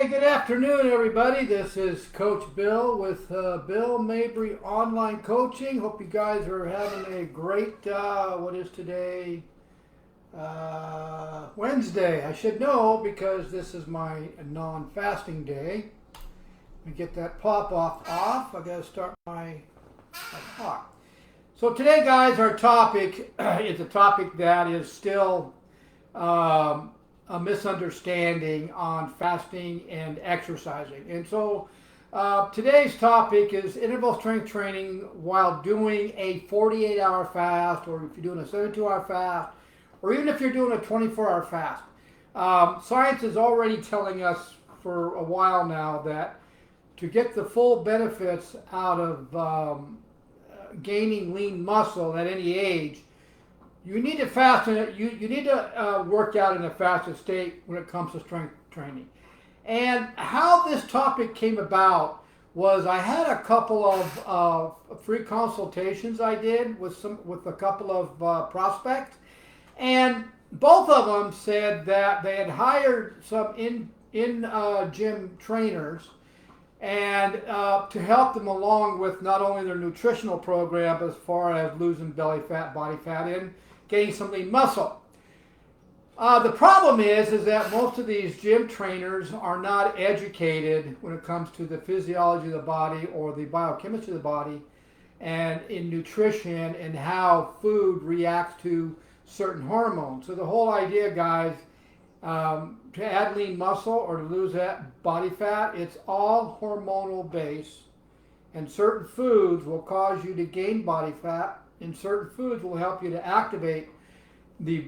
Hey, good afternoon, everybody. This is Coach Bill with Bill Mabry Online Coaching. Hope you guys are having a great, what is today? Wednesday. I should know because this is my non-fasting day. Let me get that pop-off off. I got to start my clock. So today, guys, our topic is a topic that is still a misunderstanding on fasting and exercising. And so today's topic is interval strength training while doing a 48-hour fast, or if you're doing a 72-hour fast, or even if you're doing a 24-hour fast. Science is already telling us for a while now that to get the full benefits out of gaining lean muscle at any age, you need to fast. You need to work out in a fasted state when it comes to strength training. And how this topic came about was I had a couple of free consultations I did with a couple of prospects, and both of them said that they had hired some in gym trainers and to help them along with not only their nutritional program as far as losing belly fat, body fat, and getting some lean muscle. The problem is that most of these gym trainers are not educated when it comes to the physiology of the body or the biochemistry of the body and in nutrition and how food reacts to certain hormones. So the whole idea, guys, to add lean muscle or to lose that body fat, it's all hormonal based, and certain foods will cause you to gain body fat, and certain foods will help you to activate the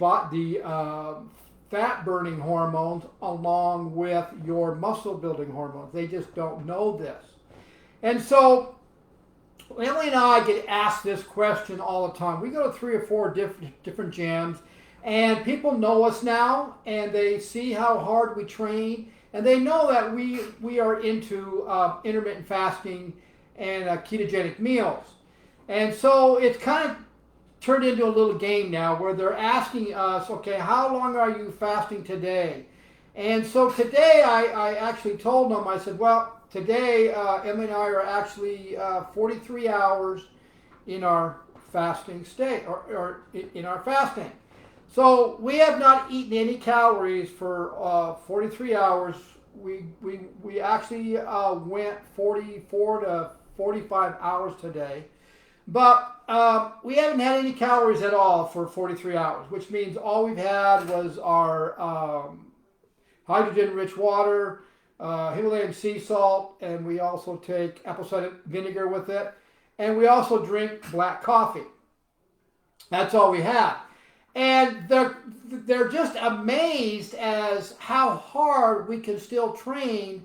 fat burning hormones along with your muscle building hormones. They just don't know this. And so Emily and I get asked this question all the time. We go to 3 or 4 different gyms, and people know us now, and they see how hard we train, and they know that we are into intermittent fasting and ketogenic meals. And so it's kind of turned into a little game now where they're asking us, okay, how long are you fasting today? And so today I actually told them, I said, well, today Emily and I are actually 43 hours in our fasting state, or in our fasting. So we have not eaten any calories for 43 hours. We actually went 44 to 45 hours today. But we haven't had any calories at all for 43 hours, which means all we've had was our hydrogen-rich water, Himalayan sea salt, and we also take apple cider vinegar with it, and we also drink black coffee. That's all we had. And they're just amazed as how hard we can still train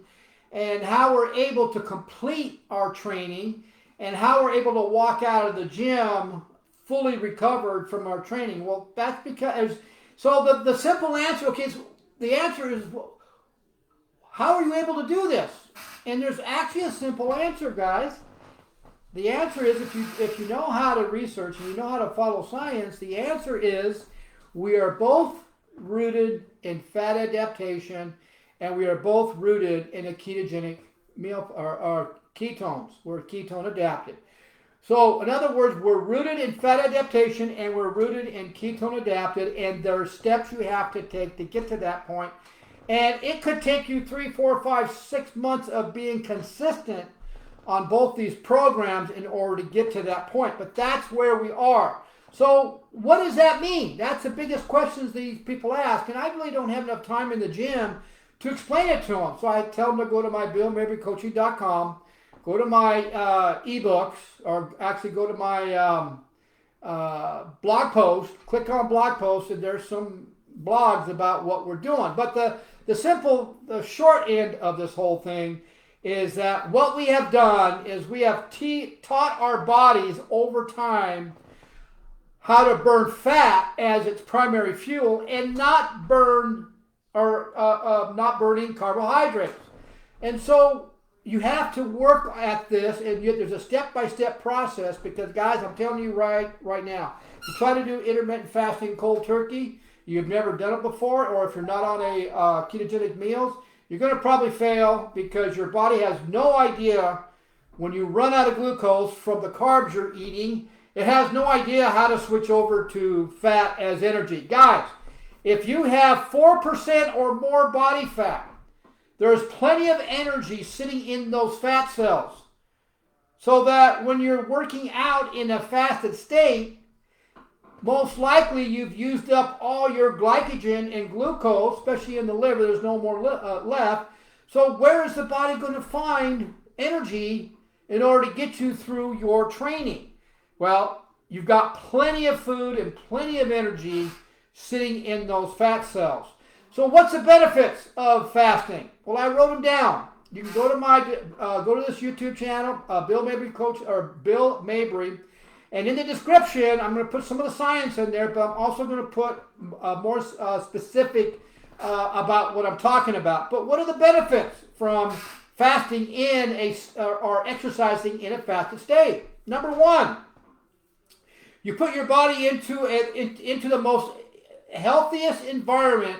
and how we're able to complete our training and how we're able to walk out of the gym fully recovered from our training. Well, that's because, so the simple answer, okay, so the answer is, how are you able to do this? And there's actually a simple answer, guys. The answer is, if you know how to research and you know how to follow science, the answer is we are both rooted in fat adaptation, and we are both rooted in a ketogenic meal, or ketones. We're ketone adapted. So in other words, we're rooted in fat adaptation and we're rooted in ketone adapted, and there are steps you have to take to get to that point. And it could take you 3, 4, 5, 6 months of being consistent on both these programs in order to get to that point. But that's where we are. So what does that mean? That's the biggest questions these people ask, and I really don't have enough time in the gym to explain it to them. So I tell them to go to my BillMabryCoaching.com, go to my ebooks, or actually go to my blog post, click on blog post, and there's some blogs about what we're doing. But the short end of this whole thing is that what we have done is we have taught our bodies over time how to burn fat as its primary fuel and not burning carbohydrates. And so you have to work at this, and there's a step-by-step process, because guys, I'm telling you right now, you try to do intermittent fasting cold turkey, you've never done it before, or if you're not on a ketogenic meals, you're going to probably fail because your body has no idea when you run out of glucose from the carbs you're eating. It has no idea how to switch over to fat as energy. Guys, if you have 4% or more body fat, there's plenty of energy sitting in those fat cells. So that when you're working out in a fasted state, most likely you've used up all your glycogen and glucose, especially in the liver. There's no more left. So where is the body going to find energy in order to get you through your training? Well, you've got plenty of food and plenty of energy sitting in those fat cells. So what's the benefits of fasting? Well, I wrote them down. You can go to go to this YouTube channel, Bill Mabry Coach, or Bill Mabry, and in the description, I'm going to put some of the science in there, but I'm also going to put more specific about what I'm talking about. But what are the benefits from fasting or exercising in a fasted state? Number one, you put your body into the most healthiest environment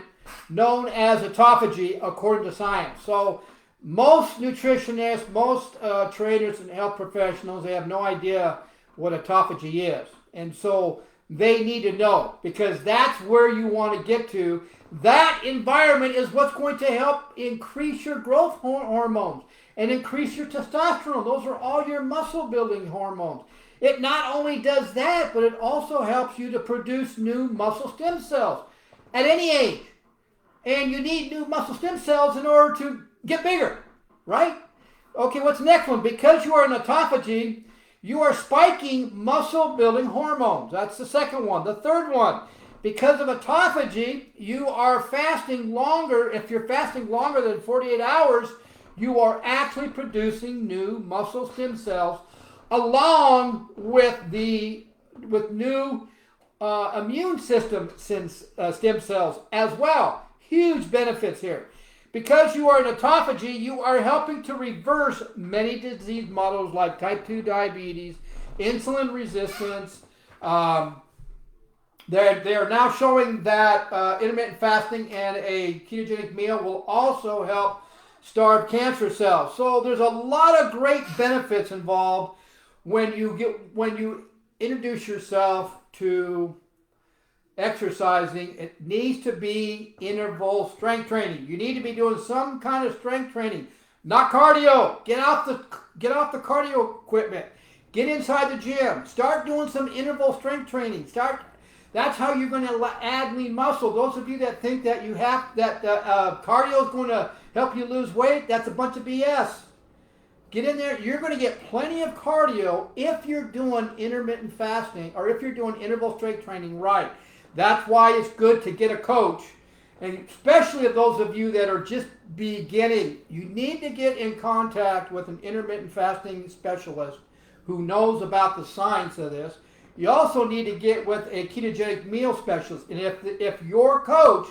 known as autophagy, according to science. So most nutritionists, most trainers and health professionals, they have no idea what autophagy is. And so they need to know, because that's where you want to get to. That environment is what's going to help increase your growth hormones and increase your testosterone. Those are all your muscle building hormones. It not only does that, but it also helps you to produce new muscle stem cells at any age. And you need new muscle stem cells in order to get bigger, right? Okay, what's the next one? Because you are in autophagy, you are spiking muscle building hormones. That's the second one. The third one, because of autophagy, you are fasting longer. If you're fasting longer than 48 hours, you are actually producing new muscle stem cells along with new immune system stem cells as well. Huge benefits here. Because you are in autophagy, you are helping to reverse many disease models like type 2 diabetes, insulin resistance. They are now showing that intermittent fasting and a ketogenic meal will also help starve cancer cells. So there's a lot of great benefits involved when you introduce yourself to exercising. It needs to be interval strength training. You need to be doing some kind of strength training, not cardio. Get off the cardio equipment. Get inside the gym. Start doing some interval strength training. That's how you're going to add lean muscle. Those of you that think that cardio is going to help you lose weight, that's a bunch of BS. Get in there. You're going to get plenty of cardio if you're doing intermittent fasting or if you're doing interval strength training right. That's why it's good to get a coach, and especially those of you that are just beginning. You need to get in contact with an intermittent fasting specialist who knows about the science of this. You also need to get with a ketogenic meal specialist. And if your coach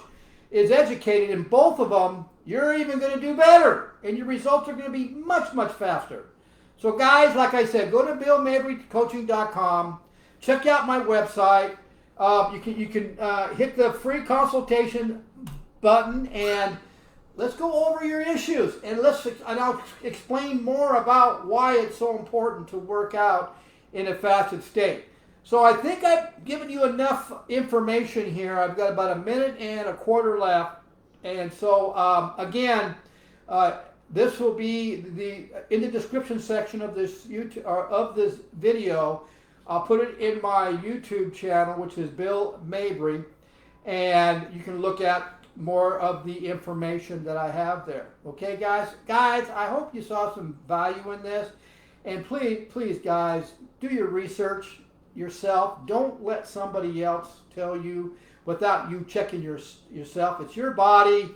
is educated in both of them, you're even going to do better, and your results are going to be much, much faster. So guys, like I said, go to BillMabryCoaching.com. Check out my website. You can hit the free consultation button, and let's go over your issues, and I'll explain more about why it's so important to work out in a fasted state. So I think I've given you enough information here. I've got about a minute and a quarter left, and so again, this will be in the description section of this video. I'll put it in my YouTube channel, which is Bill Mabry, and you can look at more of the information that I have there. Okay, guys? Guys, I hope you saw some value in this. And please, guys, do your research yourself. Don't let somebody else tell you without you checking yourself. It's your body.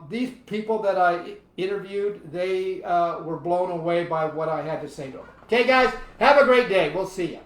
These people that I interviewed, they were blown away by what I had to say to them. Okay, guys, have a great day. We'll see you.